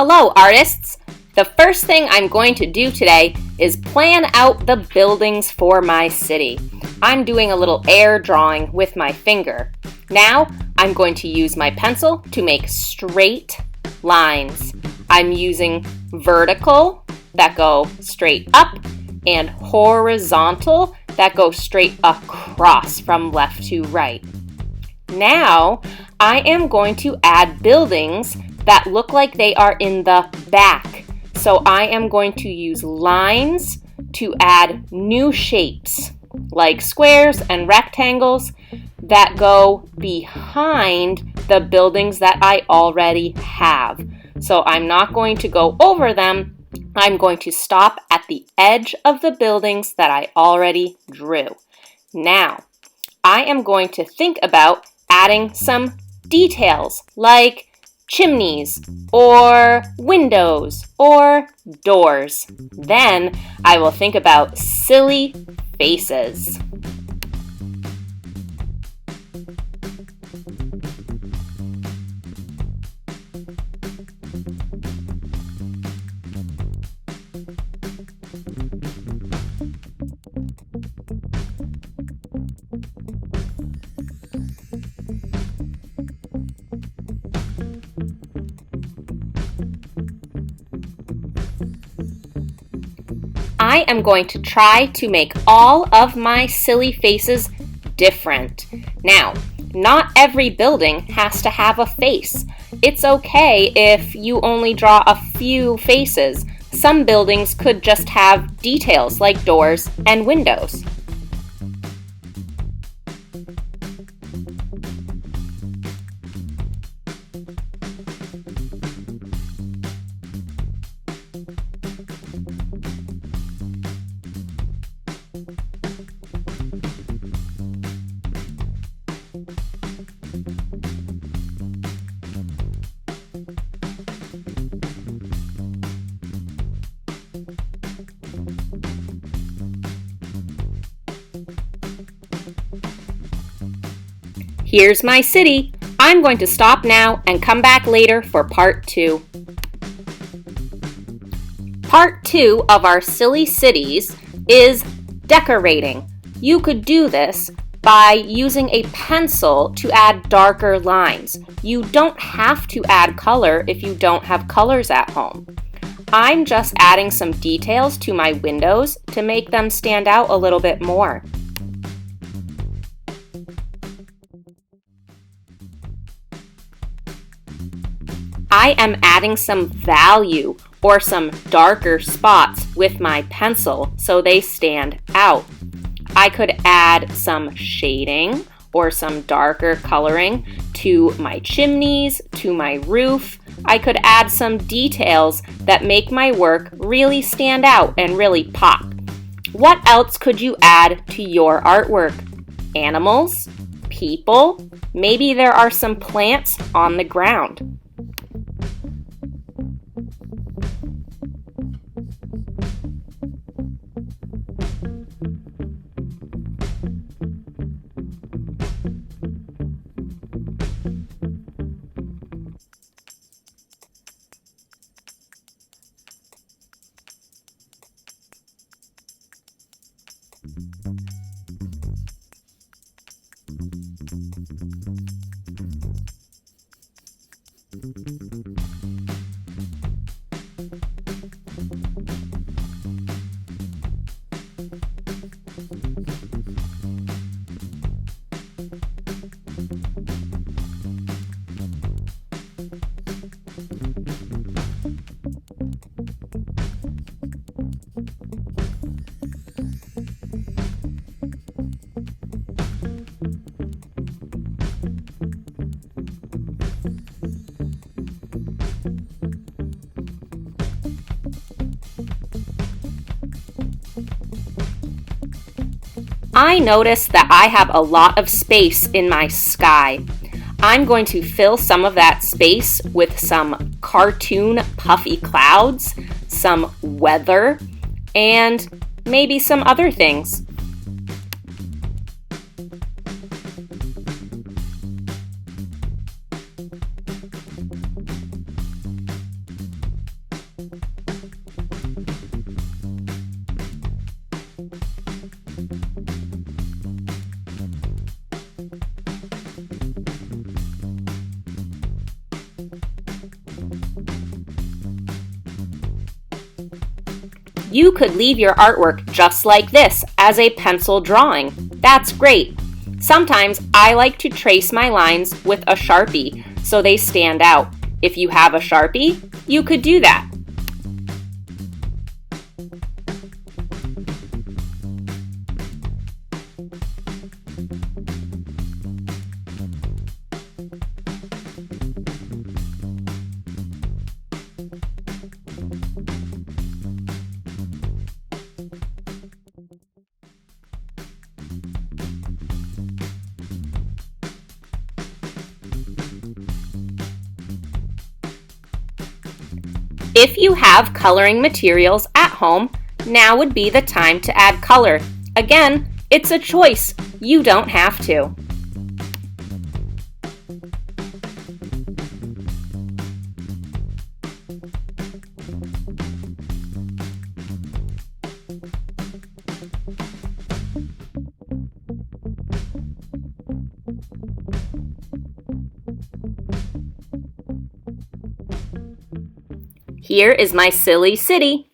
Hello, artists! The first thing I'm going to do today is plan out the buildings for my city. I'm doing a little air drawing with my finger. Now, I'm going to use my pencil to make straight lines. I'm using vertical that go straight up and horizontal that go straight across from left to right. Now, I am going to add buildings that look like they are in the back. So I am going to use lines to add new shapes, like squares and rectangles that go behind the buildings that I already have. So I'm not going to go over them. I'm going to stop at the edge of the buildings that I already drew. Now, I am going to think about adding some details like chimneys or windows or doors. Then I will think about silly faces. I am going to try to make all of my silly faces different. Now, not every building has to have a face. It's okay if you only draw a few faces. Some buildings could just have details like doors and windows. Here's my city. I'm going to stop now and come back later for part 2. Part 2 of our silly cities is decorating. You could do this by using a pencil to add darker lines. You don't have to add color if you don't have colors at home. I'm just adding some details to my windows to make them stand out a little bit more. I am adding some value or some darker spots with my pencil so they stand out. I could add some shading or some darker coloring to my chimneys, to my roof. I could add some details that make my work really stand out and really pop. What else could you add to your artwork? Animals? People? Maybe there are some plants on the ground. I notice that I have a lot of space in my sky. I'm going to fill some of that space with some cartoon puffy clouds, some weather, and maybe some other things. You could leave your artwork just like this as a pencil drawing. That's great. Sometimes I like to trace my lines with a Sharpie so they stand out. If you have a Sharpie, you could do that. If you have coloring materials at home, now would be the time to add color. Again, it's a choice. You don't have to. Here is my silly city.